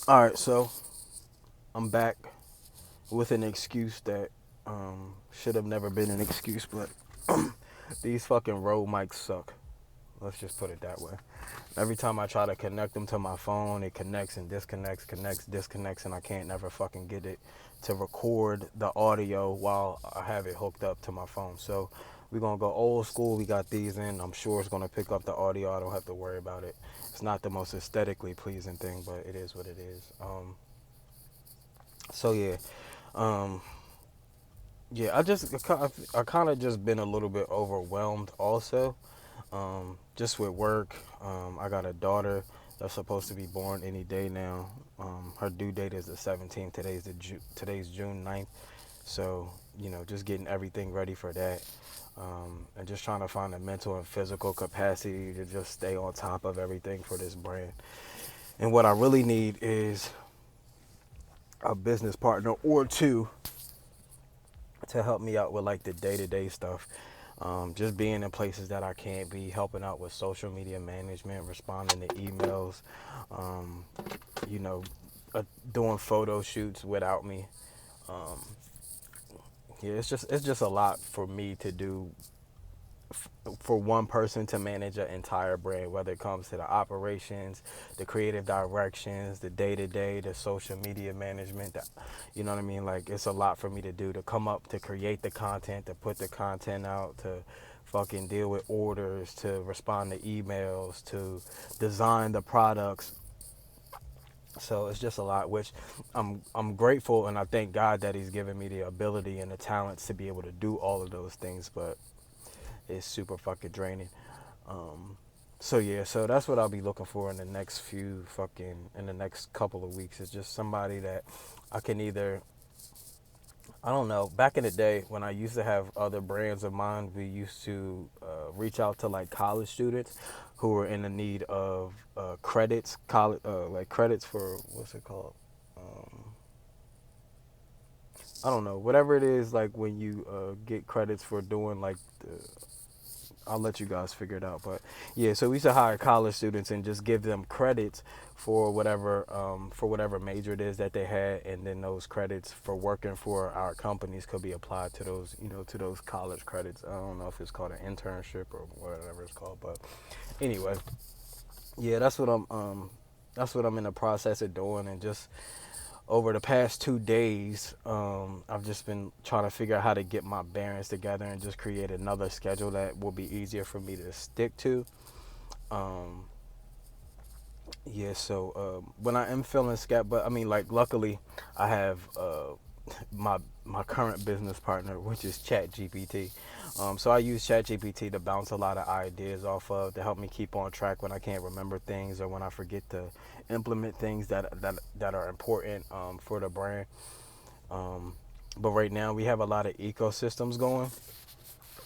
All right, so I'm back with an excuse that should have never been an excuse, but these fucking Rode mics suck. Let's just put it that way. Every time I try to connect them to my phone, it connects and disconnects, connects, disconnects, and I can't never fucking get it to record the audio while I have it hooked up to my phone. So we're gonna go old school. We got these in. I'm sure it's gonna pick up the audio. I don't have to worry about it. It's not the most aesthetically pleasing thing, but it is what it is. So yeah, um, yeah. I kind of just been a little bit overwhelmed also. Just with work. I got a daughter that's supposed to be born any day now. Her due date is the 17th. Today's June 9th. So, just getting everything ready for that. And just trying to find the mental and physical capacity to just stay on top of everything for this brand. And what I really need is a business partner or two to help me out with like the day-to-day stuff. Just being in places that I can't be, helping out with social media management, responding to emails, um, you know, doing photo shoots without me. Um, yeah, it's just a lot for me to do for one person to manage an entire brand, whether it comes to the operations, the creative directions, the day to day, the social media management. You know what I mean? Like, it's a lot for me to do, to come up, to create the content, to put the content out, to fucking deal with orders, to respond to emails, to design the products. So it's just a lot, which I'm grateful, and I thank God that He's given me the ability and the talents to be able to do all of those things. But it's super fucking draining. Um, so yeah, so that's what I'll be looking for in the next in the next couple of weeks. Is just somebody that I can either, I don't know. Back in the day when I used to have other brands of mine, we used to reach out to like college students who were in the need of credits, college like credits for what's it called? Um, I don't know, whatever it is, like when you get credits for doing like the, I'll let you guys figure it out. But yeah, so we used to hire college students and just give them credits for whatever major it is that they had, and then those credits for working for our companies could be applied to those, to those college credits. I don't know if it's called an internship or whatever it's called, but anyway, yeah, that's what I'm in the process of doing, and just over the past 2 days, I've just been trying to figure out how to get my bearings together and just create another schedule that will be easier for me to stick to. Um, yeah, so when I am feeling scared, but I mean, like, luckily, I have my current business partner, which is ChatGPT. So I use ChatGPT to bounce a lot of ideas off of, to help me keep on track when I can't remember things or when I forget to implement things that are important for the brand. Um, but right now we have a lot of ecosystems going.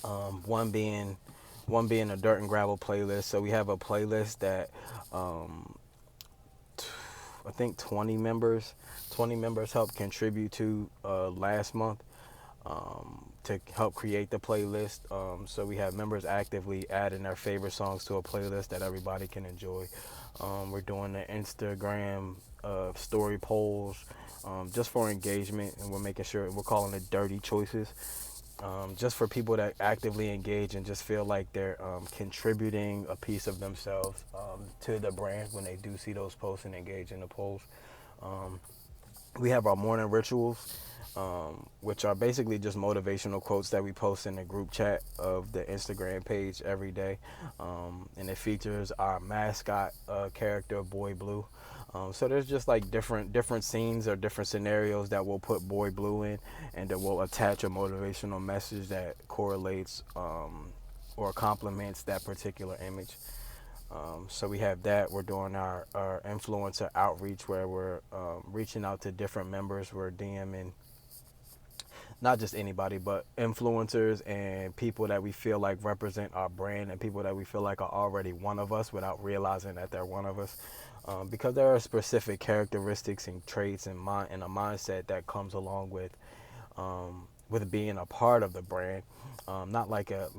Um, one being one being a dirt and gravel playlist. So we have a playlist that um, I think 20 members helped contribute to last month to help create the playlist. So we have members actively adding their favorite songs to a playlist that everybody can enjoy. We're doing the Instagram story polls just for engagement, and we're making sure we're calling it dirty choices. Just for people that actively engage and just feel like they're contributing a piece of themselves to the brand when they do see those posts and engage in the polls. Um, we have our morning rituals, which are basically just motivational quotes that we post in the group chat of the Instagram page every day. And it features our mascot character, Boy Blue. So there's just like different scenes or different scenarios that we'll put Boy Blue in, and that will attach a motivational message that correlates or complements that particular image. So we have that. We're doing our influencer outreach, where we're reaching out to different members. We're DMing not just anybody, but influencers and people that we feel like represent our brand, and people that we feel like are already one of us without realizing that they're one of us. Because there are specific characteristics and traits and a mindset that comes along with being a part of the brand. Not like a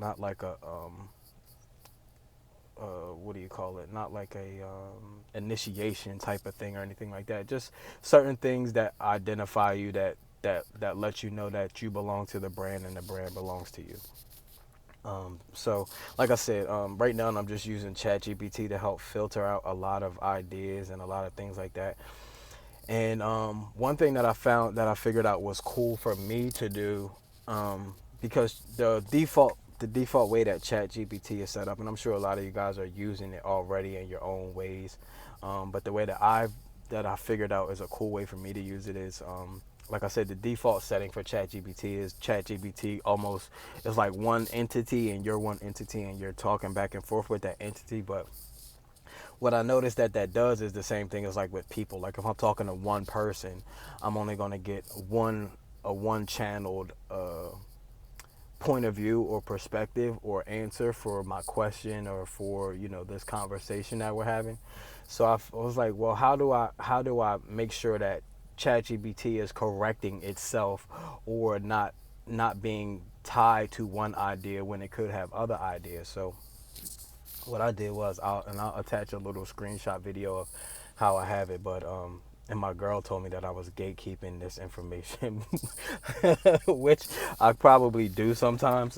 what do you call it? Not like a initiation type of thing or anything like that. Just certain things that identify you, that let you know that you belong to the brand and the brand belongs to you. So, like I said, right now I'm just using ChatGPT to help filter out a lot of ideas and a lot of things like that. And one thing that I found that I figured out was cool for me to do, because the default way that ChatGPT is set up, and I'm sure a lot of you guys are using it already in your own ways, but the way that I figured out is a cool way for me to use it is, like I said, the default setting for ChatGPT is ChatGPT almost is like one entity, and you're one entity, and you're talking back and forth with that entity. But what I noticed that does is the same thing as like with people. Like if I'm talking to one person, I'm only going to get one channeled point of view or perspective or answer for my question or for this conversation that we're having. So I was like, well, how do I make sure that ChatGPT is correcting itself, or not being tied to one idea when it could have other ideas. So what I did was I'll attach a little screenshot video of how I have it, but and my girl told me that I was gatekeeping this information, which I probably do sometimes,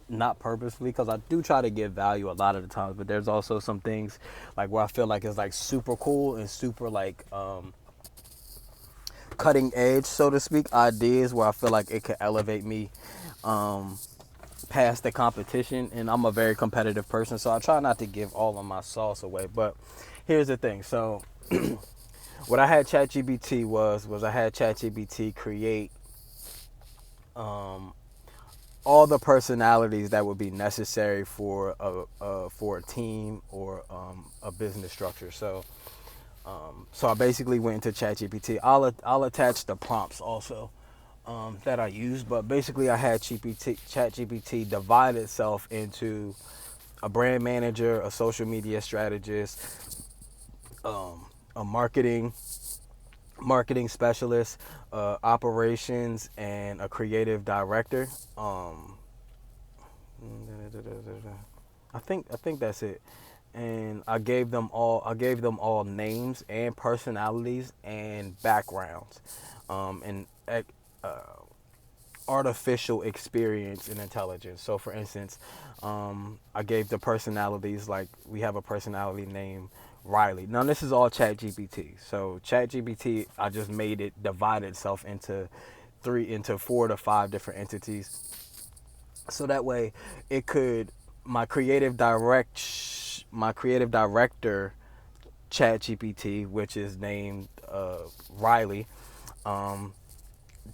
not purposefully, because I do try to give value a lot of the times. But there's also some things like where I feel like it's like super cool and super like cutting edge, so to speak, ideas where I feel like it could elevate me um, past the competition. And I'm a very competitive person, so I try not to give all of my sauce away. But here's the thing. So what I had ChatGPT was I had ChatGPT create um, all the personalities that would be necessary for a team or a business structure. So I basically went into ChatGPT. I'll attach the prompts also that I use, but basically I had ChatGPT divide itself into a brand manager, a social media strategist, a marketing specialist, operations, and a creative director. I think that's it. And I gave them all names and personalities and backgrounds, and artificial experience and intelligence. So for instance, I gave the personalities, like we have a personality named Riley. Now this is all ChatGPT. So ChatGPT, I just made it divide itself into 4 to 5 different entities. So that way it could my creative director ChatGPT, which is named Riley, um,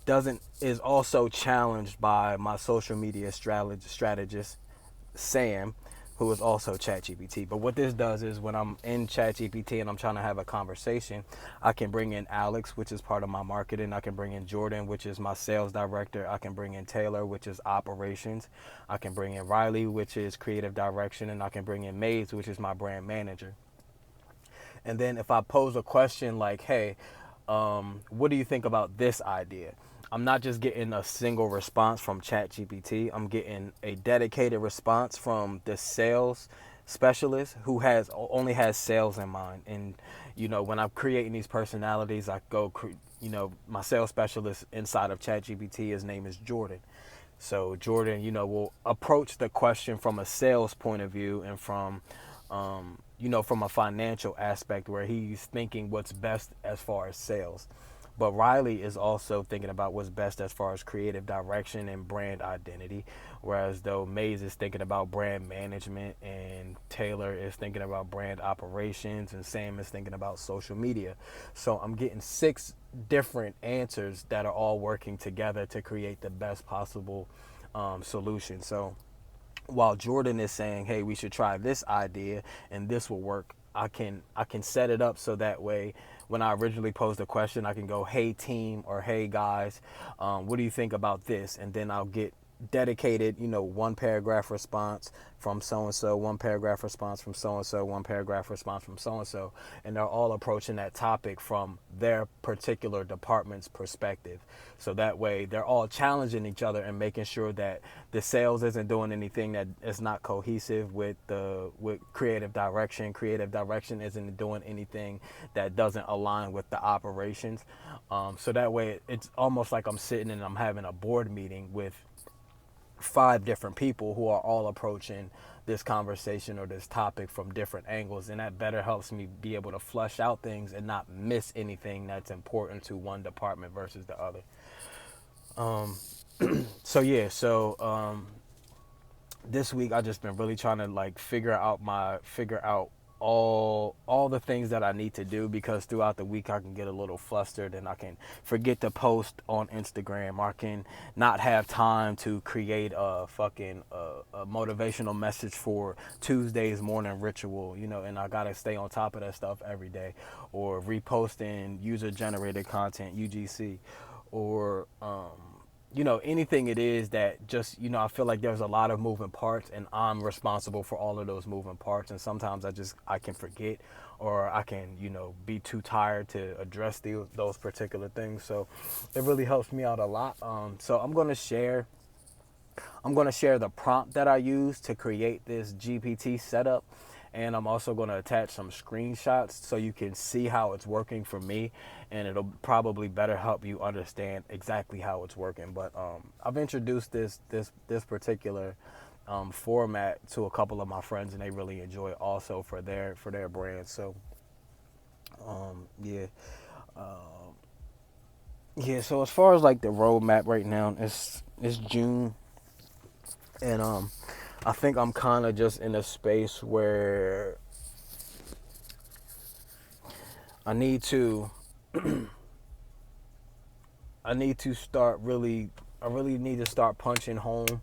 doesn't is also challenged by my social media strategist Sam, who is also ChatGPT. But what this does is when I'm in ChatGPT and I'm trying to have a conversation, I can bring in Alex, which is part of my marketing. I can bring in Jordan, which is my sales director. I can bring in Taylor, which is operations. I can bring in Riley, which is creative direction, and I can bring in Maze, which is my brand manager. And then if I pose a question like, hey, what do you think about this idea? I'm not just getting a single response from ChatGPT. I'm getting a dedicated response from the sales specialist who has only has sales in mind. And when I'm creating these personalities, I go, my sales specialist inside of ChatGPT. His name is Jordan. So Jordan, will approach the question from a sales point of view and from a financial aspect where he's thinking what's best as far as sales. But Riley is also thinking about what's best as far as creative direction and brand identity, whereas though Maze is thinking about brand management, and Taylor is thinking about brand operations, and Sam is thinking about social media. So I'm getting 6 different answers that are all working together to create the best possible solution. So while Jordan is saying, "Hey, we should try this idea and this will work," I can set it up so that way when I originally posed a question, I can go, "Hey team," or "Hey guys, what do you think about this?" And then I'll get dedicated, one paragraph response from so and so, one paragraph response from so and so, one paragraph response from so and so, and they're all approaching that topic from their particular department's perspective. So that way, they're all challenging each other and making sure that the sales isn't doing anything that is not cohesive with creative direction. Creative direction isn't doing anything that doesn't align with the operations. So that way, it's almost like I'm sitting and I'm having a board meeting with five different people who are all approaching this conversation or this topic from different angles, and that better helps me be able to flush out things and not miss anything that's important to one department versus the other. So this week I just been really trying to like figure out all the things that I need to do, because throughout the week I can get a little flustered and I can forget to post on Instagram, or I can not have time to create a motivational message for Tuesday's morning ritual, and I gotta stay on top of that stuff every day, or reposting user generated content, UGC, or anything it is that just, I feel like there's a lot of moving parts and I'm responsible for all of those moving parts. And sometimes I can forget, or I can, be too tired to address those particular things. So it really helps me out a lot. So I'm going to share the prompt that I use to create this GPT setup. And I'm also going to attach some screenshots so you can see how it's working for me. And it'll probably better help you understand exactly how it's working. But I've introduced this particular format to a couple of my friends, and they really enjoy it also for their brand. So yeah. Yeah, so as far as like the roadmap right now, it's June, and I think I'm kind of just in a space where I need to I need to start really I really need to start punching home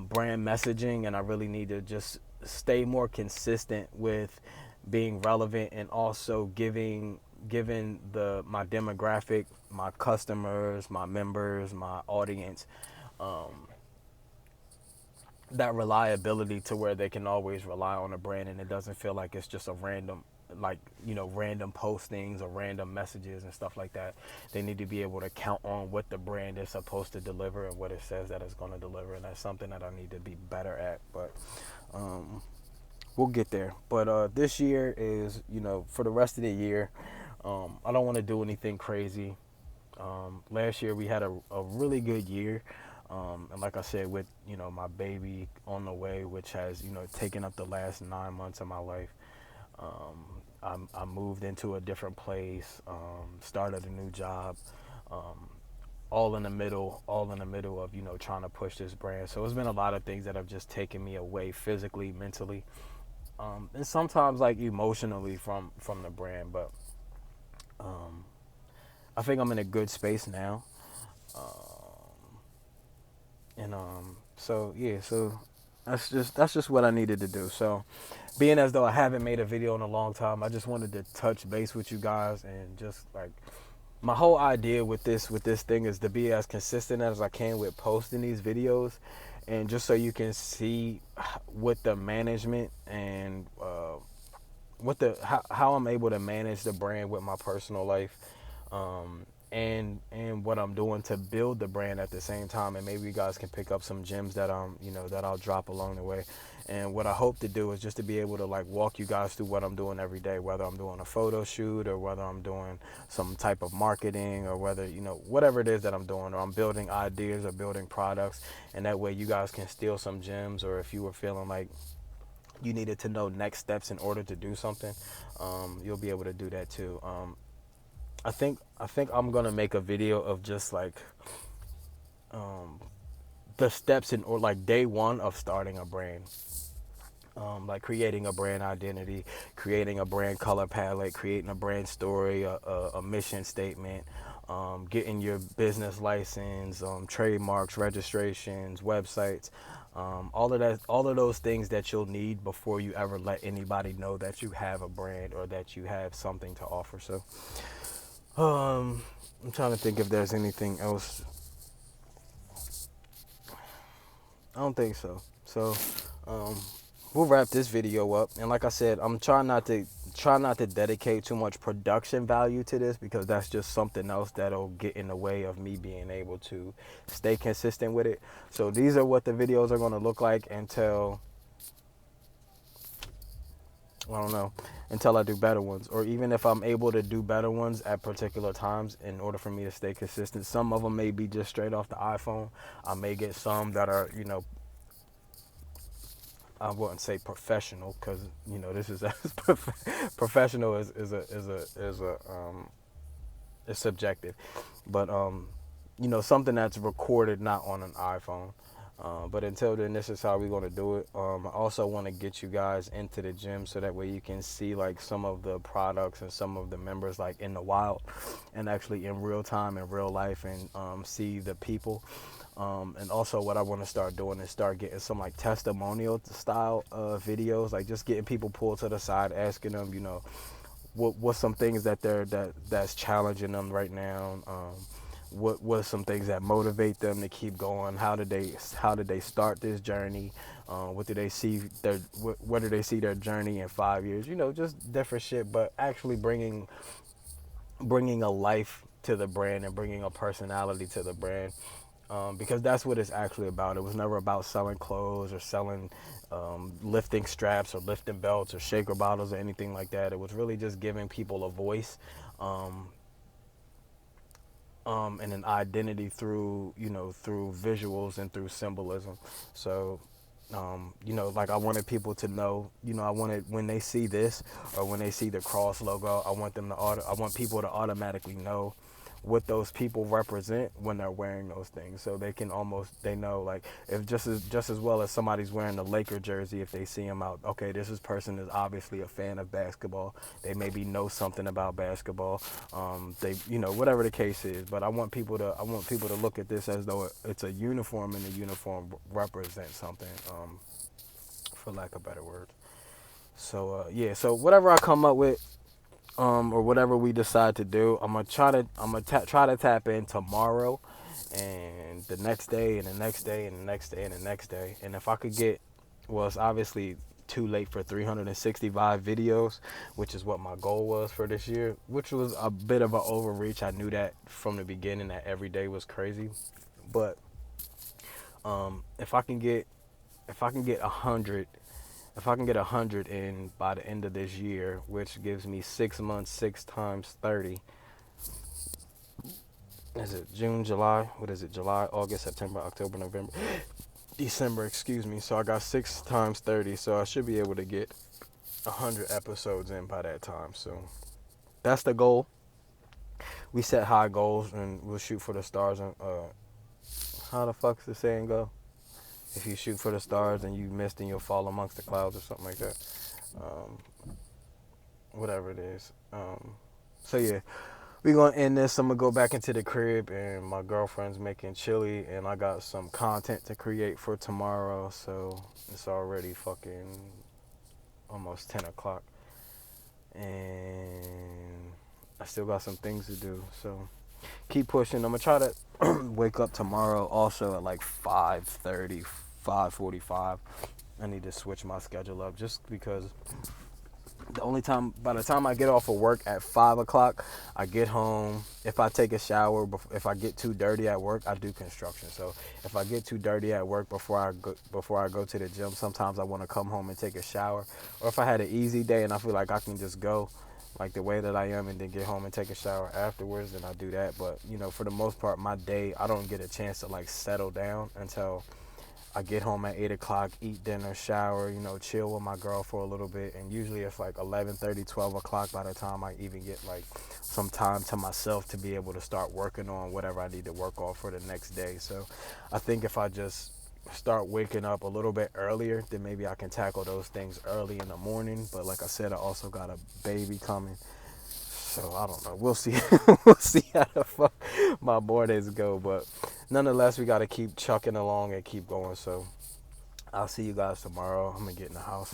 brand messaging, and I really need to just stay more consistent with being relevant, and also giving my demographic, my customers, my members, my audience, um, that reliability to where they can always rely on a brand, and it doesn't feel like it's just a random, like, random postings or random messages and stuff like that. They need to be able to count on what the brand is supposed to deliver and what it says that it's going to deliver, and that's something that I need to be better at. But we'll get there. But this year is, for the rest of the year, I don't want to do anything crazy. Last year we had a really good year. And like I said, with, my baby on the way, which has, taken up the last 9 months of my life, I moved into a different place, started a new job, um, all in the middle of, trying to push this brand. So it's been a lot of things that have just taken me away physically, mentally, and sometimes like emotionally from the brand. But um, I think I'm in a good space now. And so yeah, so that's just what I needed to do. So being as though I haven't made a video in a long time, I just wanted to touch base with you guys, and just like, my whole idea with this thing is to be as consistent as I can with posting these videos, and just so you can see what the management and how I'm able to manage the brand with my personal life, and what I'm doing to build the brand at the same time. And maybe you guys can pick up some gems that that I'll drop along the way. And what I hope to do is just to be able to like walk you guys through what I'm doing every day, whether I'm doing a photo shoot, or whether I'm doing some type of marketing, or whether, whatever it is that I'm doing, or I'm building ideas or building products. And that way you guys can steal some gems, or if you were feeling like you needed to know next steps in order to do something, you'll be able to do that too. I think I'm gonna make a video of just like um, the steps or like day one of starting a brand. Like creating a brand identity, creating a brand color palette, creating a brand story, a mission statement, getting your business license, trademarks, registrations, websites, all of those things that you'll need before you ever let anybody know that you have a brand or that you have something to offer. So, I'm trying to think if there's anything else. I don't think so. So, um, we'll wrap this video up. And like I said, I'm trying not to dedicate too much production value to this because that's just something else that'll get in the way of me being able to stay consistent with it. So these are what the videos are going to look like until I don't know, until I do better ones, or even if I'm able to do better ones at particular times in order for me to stay consistent. Some of them may be just straight off the iPhone. I may get some that are, I wouldn't say professional because this is as professional is subjective, but something that's recorded not on an iPhone. But until then, this is how we're gonna do it. I also want to get you guys into the gym so that way you can see like some of the products and some of the members like in the wild and actually in real time in real life and see the people. And also what I want to start doing is start getting some like testimonial style videos, like just getting people pulled to the side, asking them, what's some things that's challenging them right now. What are some things that motivate them to keep going? How did they start this journey? What do they see where do they see their journey in 5 years? Just different shit, but actually bringing a life to the brand and bringing a personality to the brand. Because that's what it's actually about. It was never about selling clothes or selling lifting straps or lifting belts or shaker bottles or anything like that. It was really just giving people a voice um, and an identity through visuals and through symbolism. So like I wanted people to know, I wanted when they see this or when they see the cross logo, I want people to automatically know what those people represent when they're wearing those things, so they know, like, if just as well as somebody's wearing the Laker jersey, if they see him out, okay, person is obviously a fan of basketball. They maybe know something about basketball. They whatever the case is, but I want people to look at this as though it's a uniform, and the uniform represents something, for lack of better words. So yeah, so whatever I come up with, or whatever we decide to do, try to tap in tomorrow and the next day and the next day and the next day and the next day. And if I could it's obviously too late for 365 videos, which is what my goal was for this year, which was a bit of an overreach. I knew that from the beginning that every day was crazy, but if I can get 100, if I can get 100 in by the end of this year, which gives me 6 months, 6 times 30. Is it June, July? What is it? July, August, September, October, November, December, excuse me. So I got 6 times 30. So I should be able to get 100 episodes in by that time. So that's the goal. We set high goals and we'll shoot for the stars. And how the fuck's the saying go? If you shoot for the stars and you miss, then you'll fall amongst the clouds or something like that. Um, Whatever it is. So yeah, we're gonna end this. I'm gonna go back into the crib and my girlfriend's making chili and I got some content to create for tomorrow. So it's already fucking almost 10 o'clock and I still got some things to do. So keep pushing. I'm gonna try to wake up tomorrow also at like 5:30, 5:45. I need to switch my schedule up just because by the time I get off of work at 5 o'clock, I get home. If I take a shower, if I get too dirty at work, I do construction. So if I get too dirty at work before I go to the gym, sometimes I want to come home and take a shower. Or if I had an easy day and I feel like I can just go like the way that I am and then get home and take a shower afterwards, then I do that. But for the most part, my day, I don't get a chance to like settle down until I get home at 8 o'clock, eat dinner, shower, chill with my girl for a little bit. And usually it's like 11:30, 12 o'clock by the time I even get like some time to myself to be able to start working on whatever I need to work on for the next day. So I think if I just start waking up a little bit earlier, then maybe I can tackle those things early in the morning. But like I said, I also got a baby coming. So I don't know. We'll see. We'll see how the fuck my mornings go. But nonetheless, we got to keep chucking along and keep going. So I'll see you guys tomorrow. I'm going to get in the house.